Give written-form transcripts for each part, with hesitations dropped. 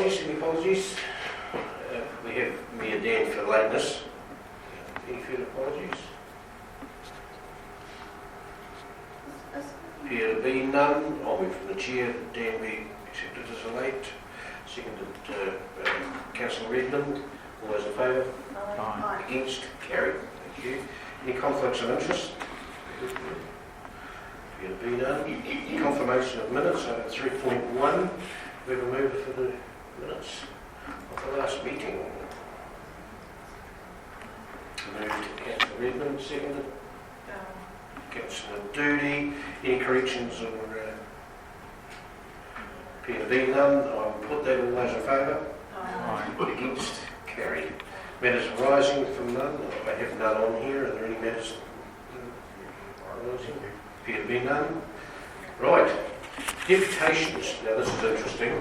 apologies? Any apologies? We have Mayor Dan for lateness. Any further apologies? Appear to be none. I'll move from the chair. Dan be accepted as a late. Seconded Councillor Redmond. All those in favour? Aye. Against? Carried. Thank you. Any conflicts of interest? Appear to be none. Confirmation of minutes. Item 3.1. We have a mover for the minutes of the last meeting. Moved Councillor Redmond, seconded Councillor Doody. Any corrections or appear to be none? I'll put that. All those in favour? Aye. Against? Carried. Matters arising from none? I have none on here. Are there any matters arising? Appear to be none. Right. Deputations. Now this is interesting.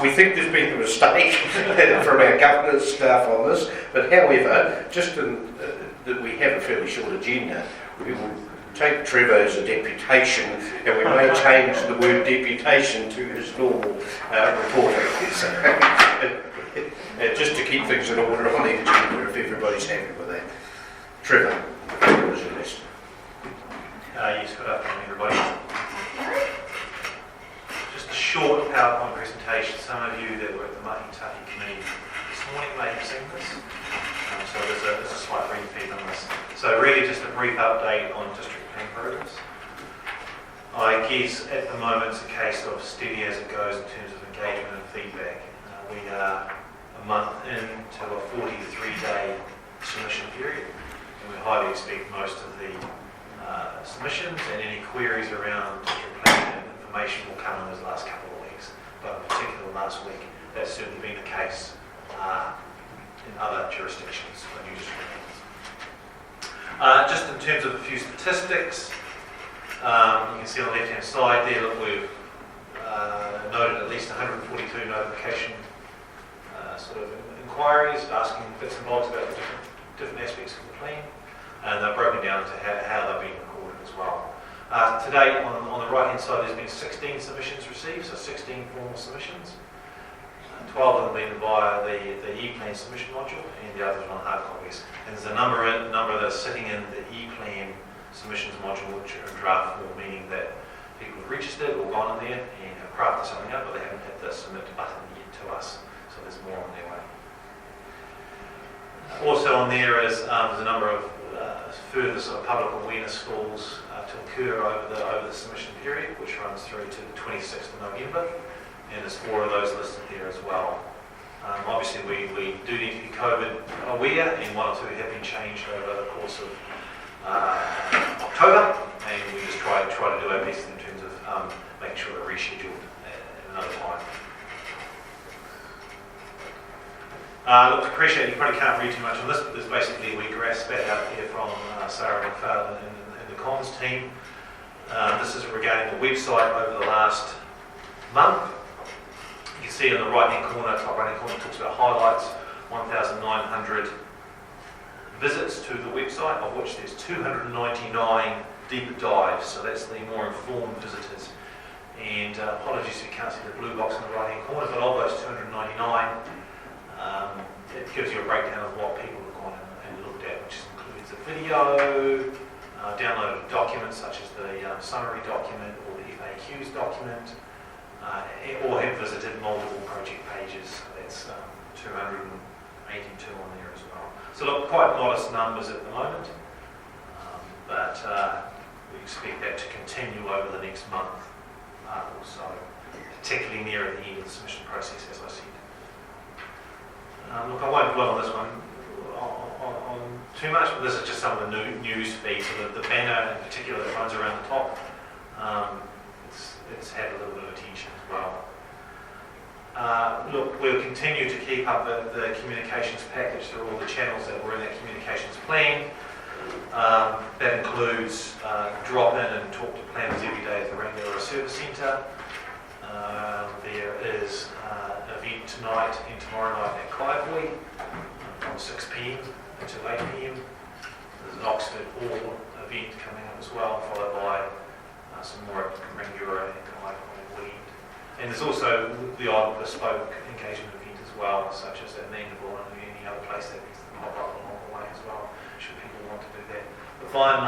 We think there's been a mistake from our governance staff on this, but however, just that we have a fairly short agenda, we will take Trevor as a deputation and we may change the word deputation to his normal reporting. Just to keep things in order on the agenda, if everybody's happy with that. Trevor, what was your list? Yes, good afternoon everybody. Just a short PowerPoint presentation. Some of you that were at the Mahitahi committee this morning may have seen this. So there's a slight repeat on this. So really just a brief update on district planning progress. I guess at the moment it's a case of steady as it goes in terms of engagement and feedback. We are a month into a 43-day submission period, and we highly expect most of the submissions and any queries around district planning and information will come in those last couple of weeks. But in particular last week, that's certainly been the case in other jurisdictions for new district plans. Just in terms of a few statistics, you can see on the left-hand side there that we've noted at least 142 notification sort of inquiries asking bits and bobs about the different aspects of the plan, and they're broken down to how they're being recorded as well. To date, on the right hand side, there's been 16 submissions received, so 16 formal submissions. 12 of them being via the e-plan submission module, and the others on hard copies. And there's a number that are sitting in the e-plan submissions module, which are in draft form, meaning that people have registered or gone in there and have crafted something up, but they haven't hit the submit button yet to us. So there's more on their way. Also on there is there's a number of further sort of public awareness calls to occur over the submission period, which runs through to the 26th of November, and there's 4 of those listed there as well. Obviously we do need to be COVID aware, and 1 or 2 have been changed over the course of October, and we just try to do our best in terms of making sure they're rescheduled at another time. Look, appreciate you probably can't read too much on this, but there's basically we grasped that out here from Sarah McFarlane and the comms team. This is regarding the website over the last month. You can see in the right-hand corner, top right-hand corner, talks about highlights, 1,900 visits to the website, of which there's 299 deeper dives, so that's the more informed visitors. And apologies if you can't see the blue box in the right-hand corner, but of those 299, it gives you a breakdown of what people have gone and looked at, which includes a video, downloaded documents such as the summary document or the FAQs document, or have visited multiple project pages. So that's 282 on there as well. So look, quite modest numbers at the moment, but we expect that to continue over the next month or so, particularly near the end of the submission process, as I said. Look, I won't dwell on this one on too much, but this is just some of the new news feeds. So the banner in particular that runs around the top, it's had a little bit of attention as well. Look, we'll continue to keep up the communications package through all the channels that were in that communications plan. That includes drop in and talk to planners every day at the Rangiora Service Centre. There is an event tonight and tomorrow night at Kaipoi from 6 p.m. until 8 p.m. There's an Oxford Hall event coming up as well, followed by some more at Rangiora and Kaipoi weekend. And there's also the odd bespoke engagement event as well, such as at Mandeville and any other place that needs to pop up along the way as well, should people want to do that. But by and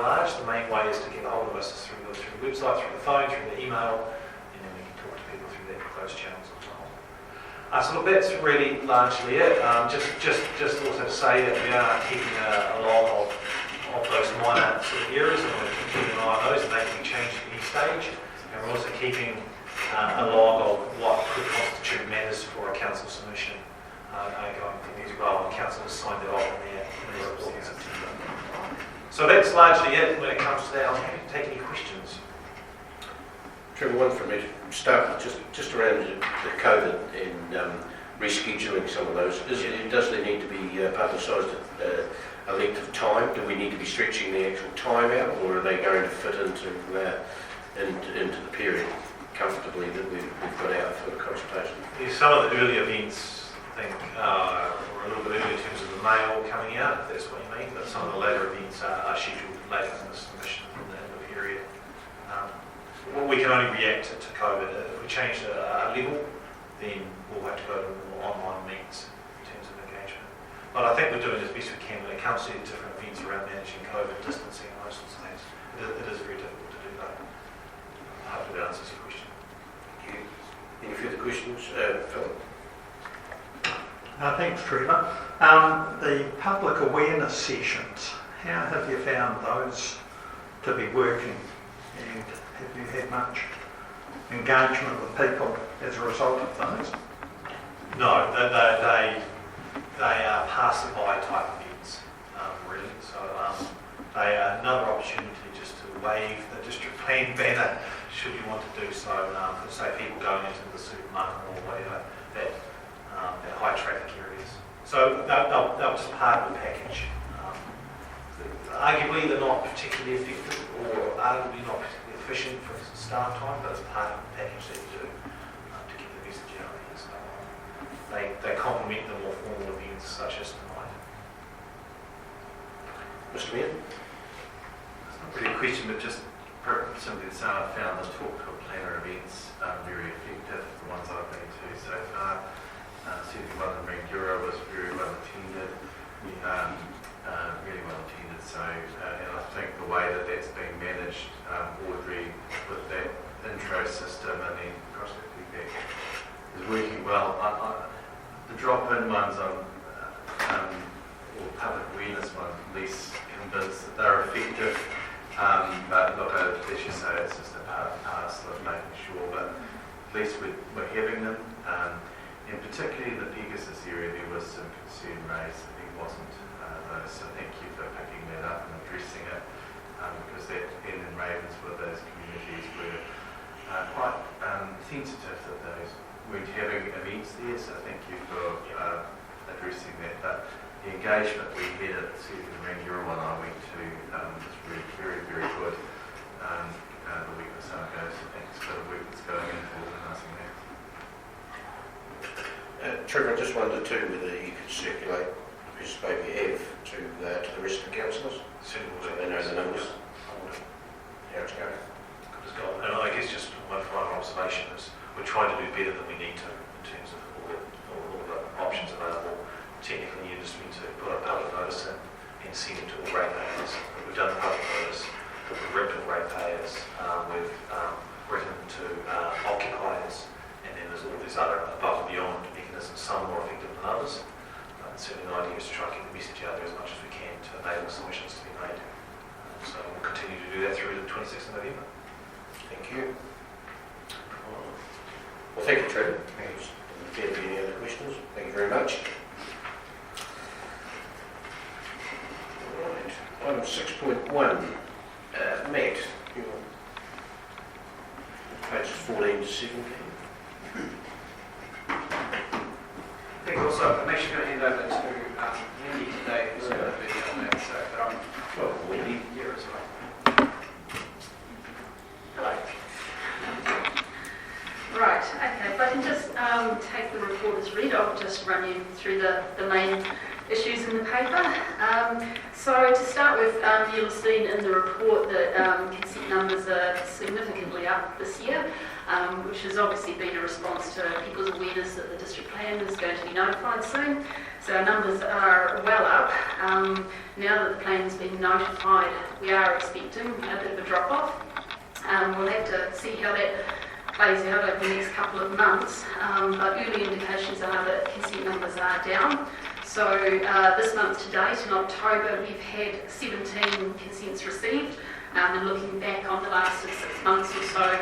large, the main way is to get a hold of us is through the website, through the phone, through the email, and then we can talk to people through those channels as well. So look, that's really largely it. Just also to say that we are keeping a log of those minor sort of errors, and we're keeping an eye on those, and they can be changed at any stage. And we're also keeping a log of what could constitute matters for a council submission going forward as well. And council has signed it off in their report in September. So that's largely it when it comes to that. I'm happy to take any questions. Trevor, one from me to start with, just around the COVID and rescheduling some of those. Does there need to be publicised a length of time? Do we need to be stretching the actual time out, or are they going to fit into the period comfortably that we've got out for the consultation? Yeah, some of the early events, I think, were a little bit early in terms of the mail coming out, if that's what you mean, but some of the later events are scheduled later in the submission in the period. We can only react to COVID. If we change the level, then we'll have to go to more online meetings in terms of engagement. But I think we're doing as best we can when it comes to different events around managing COVID, distancing, and those sorts of things. It is very difficult to do that. I hope that answers your question. Thank you. Any further questions? Philip? Thanks, Trevor. The public awareness sessions, how have you found those to be working? And have you had much engagement with people as a result of those? No, they are passerby type events, really. So they are another opportunity just to wave the district plan banner should you want to do so. For say people going into the supermarket or whatever, that high traffic areas. So they're just part of the package. Arguably they're not particularly effective or arguably not particularly efficient for staff time, but it's part of the package that you do to get the message out there. So they complement the more formal events such as tonight. Mr. Mayor? It's not really a question, but just simply to say I found the talk to a planner events very effective, the ones I've been to so far. Certainly one in Rangiora was very well attended, really well attended. So, and I think the way that that's being managed, Audrey, with that intro system and then across the feedback is working well. The drop-in ones or public awareness ones, less convinced that they're effective. But look, as you say, it's just a part of the parcel of making sure, but at least we're having them. And particularly in the Pegasus area, there was some concern raised that there wasn't those. So thank you for picking that up and addressing it, because that and in Ravenswood, those communities were quite sensitive that those weren't having events there. So thank you for addressing that. But the engagement we had at the Rangiora one I went to was really very, very good the week or so ago. So thanks for the work that's going into organising that. Trevor, I just wondered too whether you could circulate the piece of paper you have to the rest of the councillors, so they know the numbers, how it's going. And I guess just one final observation is we're trying to do better than we need to in terms of all the options available. Technically, you just need to put a public notice in and send it to all ratepayers. We've done the public notice, we've written to ratepayers, we've written to occupiers, and then there's all these other above and beyond mechanisms, some more effective than others. Certainly the idea is to try and get the message out there as much as we can to enable submissions to be made. So we'll continue to do that through the 26th of November. Thank you. Well, thank you, Trevor. Thanks. If there are any other questions, thank you very much. Right. Item 6.1. Matt, pages 14 to 17. I think also, I'm actually going to hand over to Wendy today, who's going to be on that, so, but I'm Wendy. here as well. Hello. Right, okay, if I can just take the report as read, I'll just run you through the main issues in the paper. So to start with, you'll have seen in the report that consent numbers are significantly up this year, which has obviously been a response to people's awareness that the district plan is going to be notified soon. So our numbers are well up. Now that the plan has been notified, we are expecting a bit of a drop-off. We'll have to see how that plays out over the next couple of months, but early indications are that consent numbers are down. So this month to date, in October, we've had 17 consents received, and looking back on the last 6 months or so,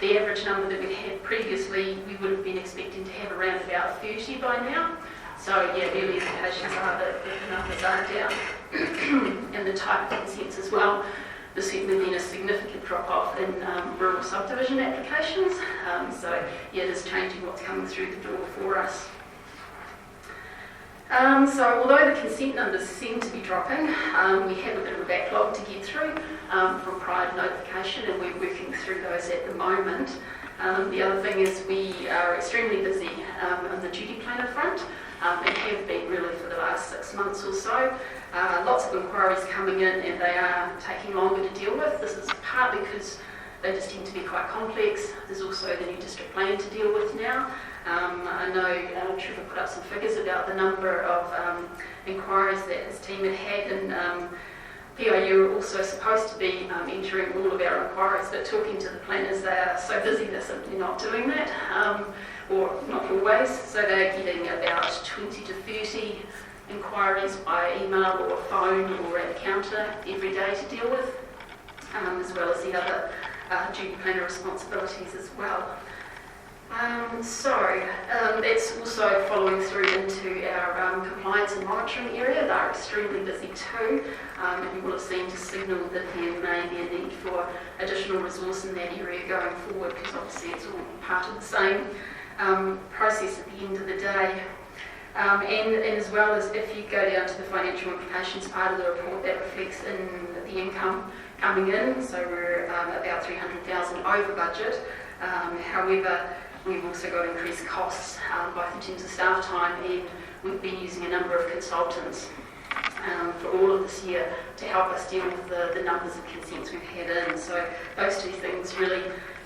the average number that we had previously, we would have been expecting to have around about 30 by now. So yeah, early indications are that the numbers are down. And the type of consents as well, there's certainly been a significant drop-off in rural subdivision applications. So yeah, it is changing what's coming through the door for us. So although the consent numbers seem to be dropping, we have a bit of a backlog to get through from prior notification, and we're working through those at the moment. The other thing is we are extremely busy on the duty planner front, and have been really for the last 6 months or so. Lots of inquiries coming in, and they are taking longer to deal with. This is partly because they just tend to be quite complex. There's also the new district plan to deal with now. I know Trevor put up some figures about the number of inquiries that his team had, and PIU are also supposed to be entering all of our inquiries, but talking to the planners, they are so busy they're simply not doing that, or not always. So they're getting about 20 to 30 inquiries by email or phone or at the counter every day to deal with, as well as the other duty planner responsibilities as well. That's also following through into our compliance and monitoring area. They're extremely busy too, and you will have seen to signal that there may be a need for additional resource in that area going forward, because obviously it's all part of the same process at the end of the day. And as well as if you go down to the financial implications part of the report, that reflects in the income coming in. So we're about 300,000 over budget. However, we've also got increased costs, both in terms of staff time, and we've been using a number of consultants for all of this year to help us deal with the numbers of consents we've had in. So those two things really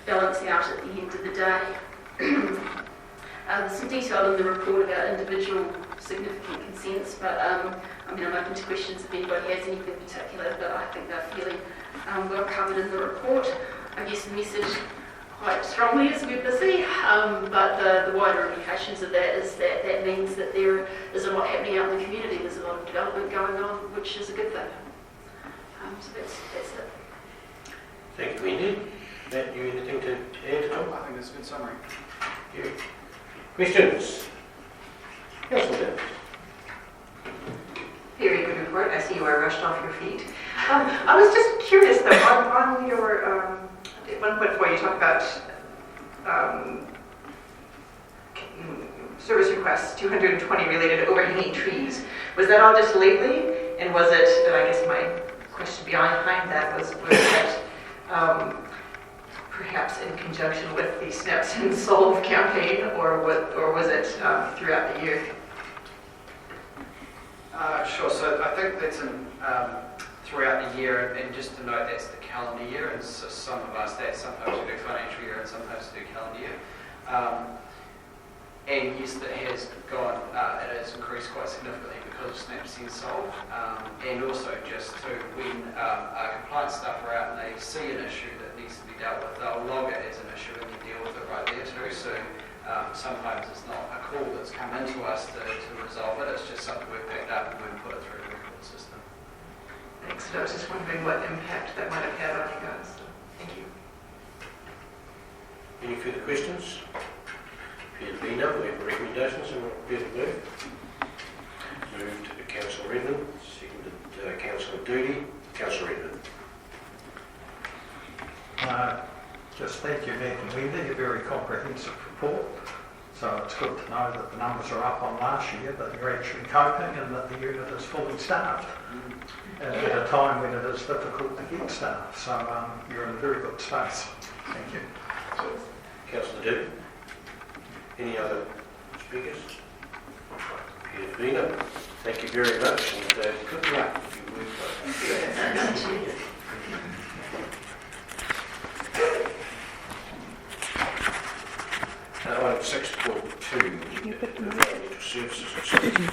balance out at the end of the day. There's some detail in the report about individual significant consents, but I'm open to questions if anybody has anything particular, but I think they're fairly well covered in the report. I guess the message quite strongly is we're busy, but the wider implications of that is that means that there is a lot happening out in the community. There's a lot of development going on, which is a good thing. So that's it. Thank you, Wendy. Matt, you anything to add? I think that's a good summary. Thank you. Questions? Councillor. Very good report. I see you are rushed off your feet. I was just curious though, on your at 1.4 you talk about service requests, 220 related to overhanging trees. Was that all just lately? And was it, and I guess my question behind that was that perhaps in conjunction with the Snaps and Solve campaign, or was it throughout the year? Sure, so I think that's throughout the year, and just to note that's the calendar year, and so some of us, that sometimes we do financial year and sometimes we do calendar year. And yes, that has gone, it has increased quite significantly because of Snaps and Solve, and also just to when our compliance staff are out and they see an issue that needs to be dealt with, they'll log it as an issue and then deal with it right there too. So sometimes it's not a call that's come into us to resolve it, it's just something we've picked up and we've put it through the record system. Thanks. I was just wondering what impact that might have had on you guys. So, thank you. Any further questions? Appears to be none. We have recommendations and we're prepared to move. Moved to Councillor Redmond, seconded Councillor Doody. Councillor Redmond. Just thank you, Matt and Wendy, a very comprehensive report. So it's good to know that the numbers are up on last year, that you're actually coping and that the unit is fully staffed at a time when it is difficult to get staff. So you're in a very good space. Thank you. Councillor Doody. Any other speakers? Peter Fina. Thank you very much, and good luck if you work Item 6.2, environmental services and safety.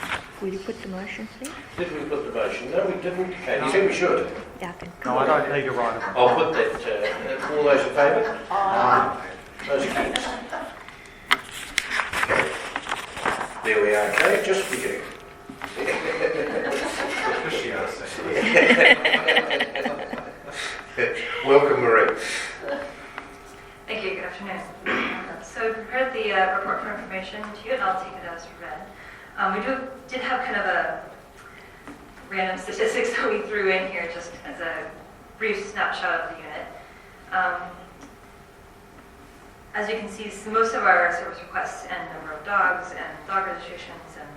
Will you put the motion, please? Did we put the motion? No, we didn't. Okay, you think we should? Yeah, I think. No, I don't need to write it. I'll put that. All those in favour? Those against? Okay. There we are, okay, just beginning. Welcome, Marie. Thank you, good afternoon. So we prepared the report for information to you, and I'll take it as read. We did have kind of a random statistics that we threw in here just as a brief snapshot of the unit. As you can see, most of our service requests and number of dogs and dog registrations and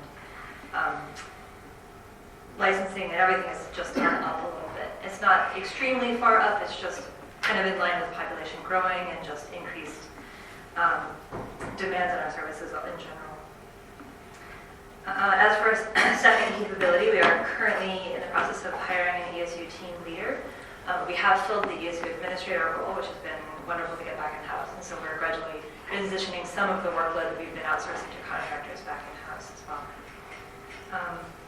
licensing and everything is just gone up a little bit. It's not extremely far up, it's just kind of in line with population growing and just increased demands on our services in general. As for staffing capability, we are currently in the process of hiring an ESU team leader. We have filled the ESU administrator role, which has been wonderful to get back in-house, and so we're gradually transitioning some of the workload that we've been outsourcing to contractors back in-house as well.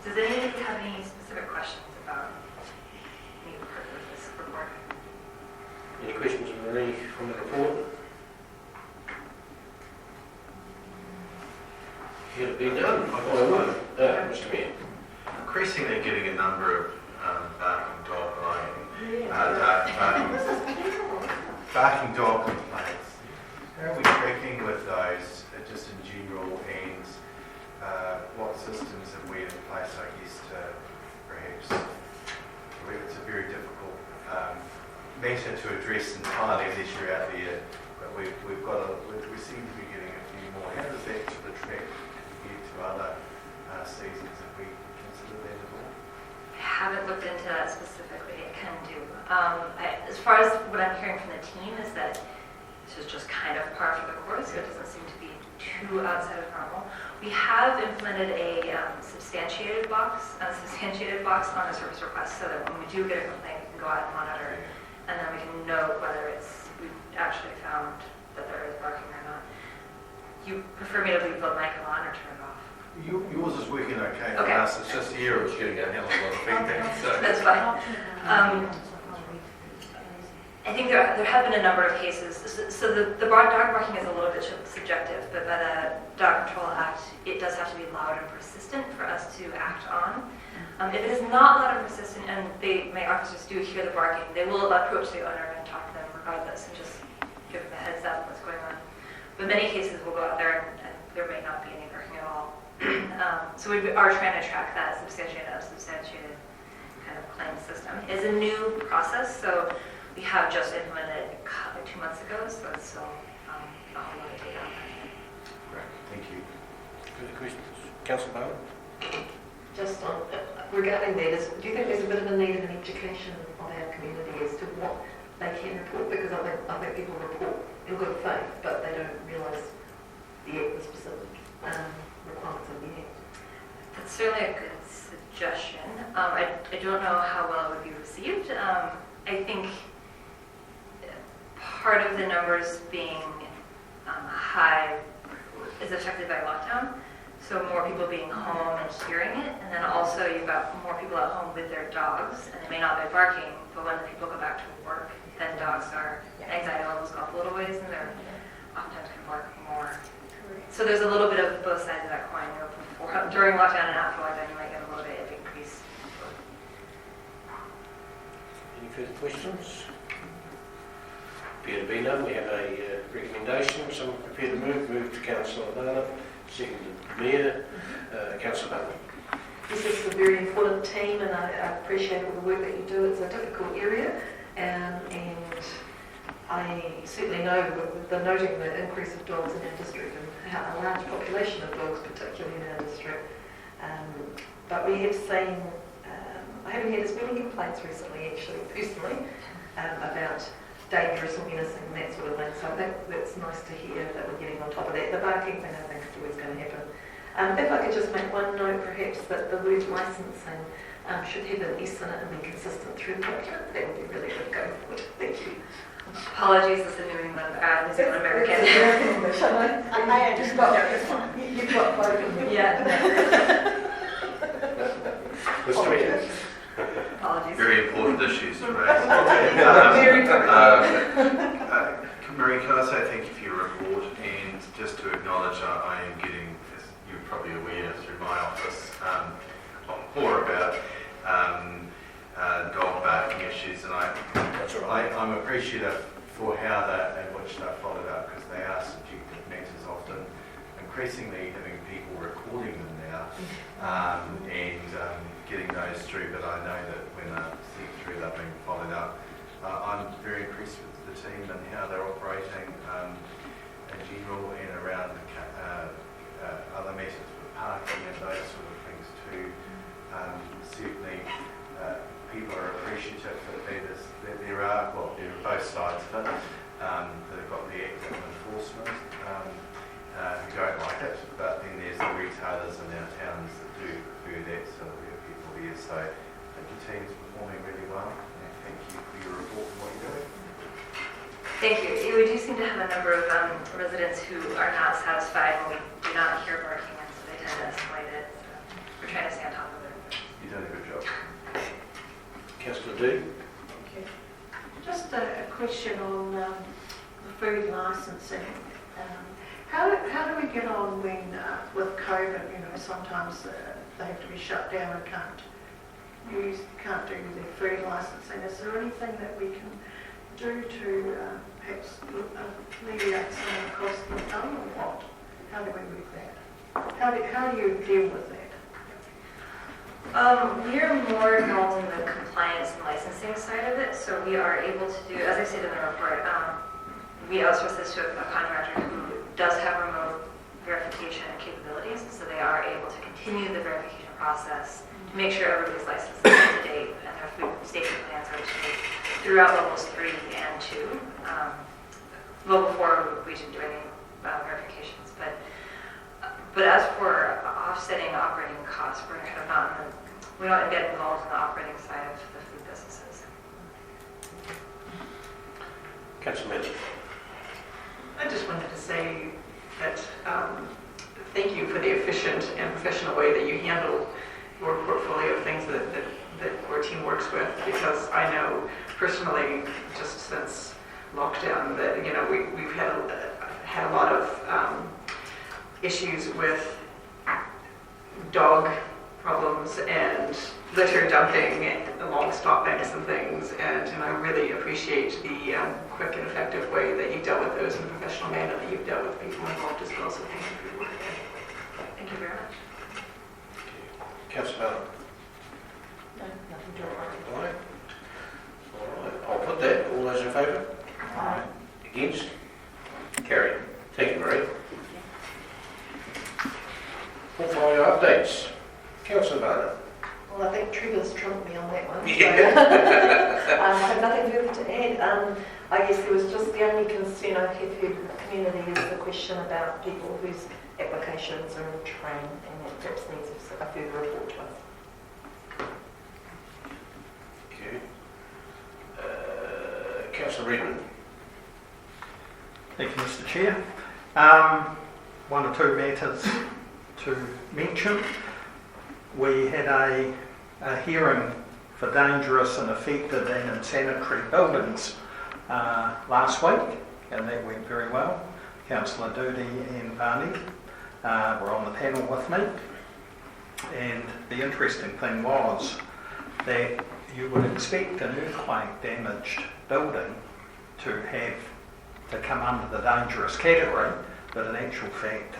Does anybody have any specific questions about any part of this report? Any questions, Marie, from the report? Here to be done. Mr. Mayor. Increasingly getting a number of barking dog barking dog complaints. How are we tracking with those, just in general, and what systems have we in place, I guess, to perhaps, it's a very difficult matter to address entirely unless you're out there, but we seem to be getting a few more. How does that sort of track compared to other seasons, if we consider that at all? I haven't looked into that specifically. It can do. As far as what I'm hearing from the team is that this is just kind of par for the course. It doesn't seem to be too outside of normal. We have implemented a substantiated box on the service request so that when we do get a complaint, we can go out and monitor, and then we can note whether we've actually found that there is barking or not. You prefer me to leave the mic on or turn it off? Yours is working okay for Okay. us. It's just here it's getting a hell of a lot of feedback. So. That's fine. I think there have been a number of cases. So the dog barking is a little bit subjective, but by the Dog Control Act, it does have to be loud and persistent for us to act on. If it is not loud and persistent, and my officers do hear the barking, they will approach the owner and talk to them regardless and just give them a heads up what's going on. But many cases we'll go out there and there may not be any barking at all. So we are trying to track that substantiated kind of claim system. It's a new process, so we have just implemented it 2 months ago, so it's still a whole lot of data on that. Great, thank you. Further questions? Councillor Bowen? Just on, regarding that, do you think there's a bit of a need of an education of our community as to what they can report? Because I think people report in good faith, but they don't realise the specific requirements of the Act. That's certainly a good suggestion. I don't know how well it would be received. I think part of the numbers being high is affected by lockdown. So more people being home and hearing it, and then also you've got more people at home with their dogs, and they may not be barking, but when the people go back to work, then anxiety levels go up a little ways, and they're oftentimes can bark more. So there's a little bit of both sides of that coin. During lockdown and after lockdown, you might get a little bit of increase. Any further questions? Appear to be none. We have a recommendation. Someone prepared to move to Councillor Barnett, seconded Mayor. Councillor Barnett. This is a very important team, and I appreciate all the work that you do. It's a difficult area, and I certainly know with the noting the increase of dogs in our district and how a large population of dogs, particularly in our district. But we have seen, I haven't had as many complaints recently, actually, personally, about dangerous or menacing and that sort of thing. So I think that's nice to hear that we're getting on top of that. The barking thing, I think, is always going to happen. If I could just make one note, perhaps, that the word licensing should have an S in it and be consistent through the document. That would be really good going forward. Thank you. Apologies, as a New Zealand American. I just got there, it's fine. You've got both of them. Yeah. Mr. Mayor. Apologies. Very important issues to raise. Very Marie, can I say thank you for your report, and just to acknowledge I am getting, as you're probably aware through my office, more about dog barking issues, and I'm appreciative for how that and which they followed up, because they are subjective matters often, increasingly having people recording them now and getting those through, but I know that when they're sent through they're being followed up. I'm very impressed with the team and how they're operating in general and around other matters with parking and those sort of things too. Certainly people are appreciative that there are both sides of it, that have got the active enforcement who don't like it, but then there's the retailers in our towns that do prefer that, so we have people there. So I think your team's performing really well, and thank you for your report and what you're doing. Thank you. We do seem to have a number of residents who are not satisfied when we do not hear barking, and so they tend to escalate it. So we're trying to stay on top of it. You've done a good job. Councillor D. Thank you. Just a question on the food licensing. How do we get on when, with COVID, sometimes they have to be shut down and can't do their food licensing? Is there anything that we can do to perhaps alleviate some of the costs of the done, or what? How do we work that? How do you deal with that? We're more involved in the compliance and licensing side of it, so we are able to do, as I said in the report, we outsource this to a contractor who does have remote verification and capabilities, so they are able to continue the verification process to make sure everybody's license is up to date and their food safety plans are achieved throughout levels 3 and 2. Level 4, we didn't do any verifications, but as for offsetting operating costs, we're kind of not we don't get involved in the operating side of the food businesses. Councillor Miller. I just wanted to say that thank you for the efficient and professional way that you handle your portfolio of things that your team works with, because I know personally, just since lockdown, that we've had a lot of issues with dog problems and litter dumping along stop banks and things, and I really appreciate the quick and effective way that you've dealt with those in a professional manner that you've dealt with people involved as well, so thank you for your work. Thank you very much. Councillor Ballard. No, nothing to report. All right. I'll put that. All those in favour? Aye. Against? Carried. Thank you, Marie. Portfolio updates. Councillor Ballard. Well, I think Trevor's trumped me on that one. Yeah. So, I have nothing further to add. I guess there was just the only concern I've heard from the community is the question about people whose applications are in train, and that perhaps needs a further report to us. Okay. Councillor Redmond. Thank you, Mr. Chair. One or two matters to mention. We had a hearing for dangerous and affected and unsanitary buildings last week, and that went very well. Councillor Doody and Barney were on the panel with me, and the interesting thing was that you would expect an earthquake damaged building to come under the dangerous category, but in actual fact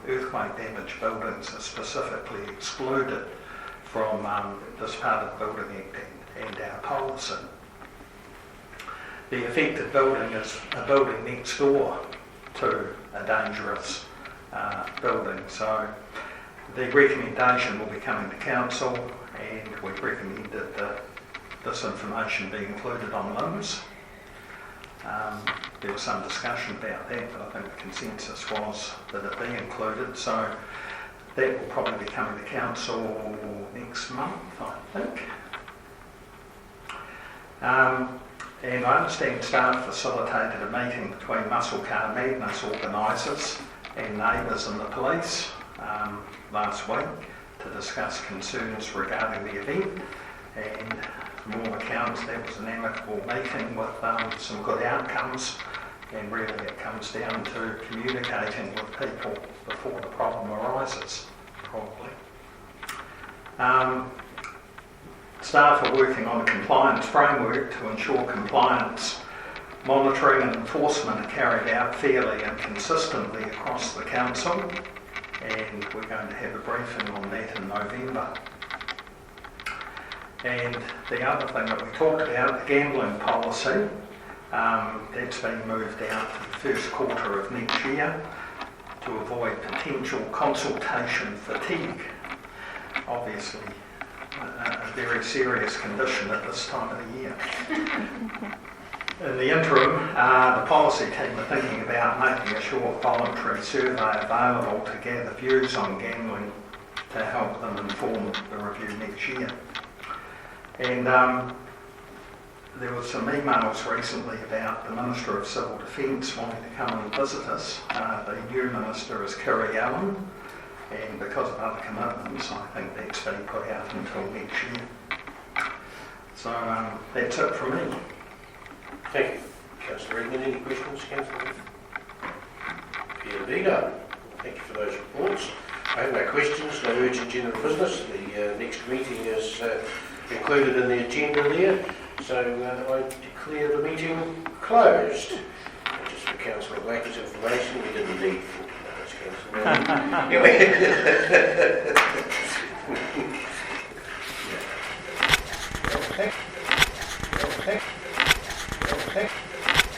earthquake damaged buildings are specifically excluded from this part of the Building Act and our policy. The affected building is a building next door to a dangerous building, so the recommendation will be coming to council, and we've recommended that this information be included on LIMS. There was some discussion about that, but I think the consensus was that it be included. So that will probably be coming to council next month, I think. And I understand staff facilitated a meeting between Muscle Car Madness organisers and neighbours and the police last week to discuss concerns regarding the event, and from all accounts that was an amicable meeting with some good outcomes, and really it comes down to communicating with people before the problem arises, probably. Staff are working on a compliance framework to ensure compliance, monitoring and enforcement are carried out fairly and consistently across the council, and we're going to have a briefing on that in November. And the other thing that we talked about, the gambling policy, that's been moved out to the first quarter of next year to avoid potential consultation fatigue. Obviously, a very serious condition at this time of the year. In the interim, the policy team are thinking about making a short voluntary survey available to gather views on gambling to help them inform the review next year. And there were some emails recently about the Minister of Civil Defence wanting to come and visit us. The new Minister is Kerry Allen, and because of other commitments, I think that's been put out until next year. So that's it from me. Thank you. Councillor Regan, any questions, Councillor? Peter, thank you for those reports. I have no questions, no urgent general business. The next meeting is included in the agenda there, so I declare the meeting closed. Just for Councillor Blacky's information, we didn't need 40 minutes, Councillor. Anyway.